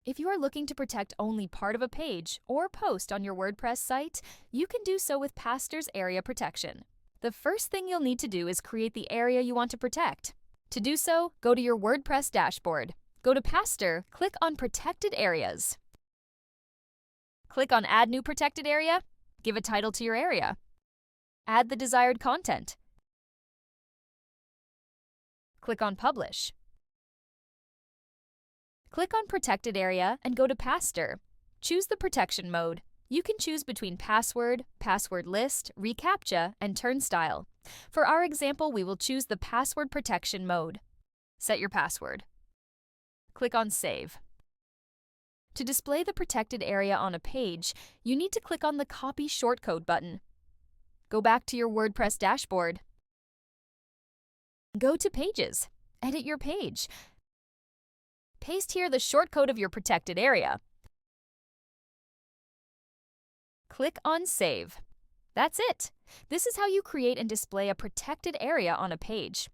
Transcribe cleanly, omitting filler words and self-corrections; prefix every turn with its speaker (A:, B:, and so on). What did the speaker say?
A: If you are looking to protect only part of a page or post on your WordPress site, you can do so with Passster's area protection. The first thing you'll need to do is create the area you want to protect. To do so, go to your WordPress dashboard. Go to Passster, click on Protected Areas. Click on Add New Protected Area. Give a title to your area. Add the desired content. Click on Publish. Click on Protected Area and go to Passster. Choose the protection mode. You can choose between password, password list, reCAPTCHA, and turnstile. For our example, we will choose the password protection mode. Set your password. Click on Save. To display the protected area on a page, you need to click on the Copy Shortcode button. Go back to your WordPress dashboard. Go to Pages. Edit your page. Paste here the shortcode of your protected area. Click on Save. That's it. This is how you create and display a protected area on a page.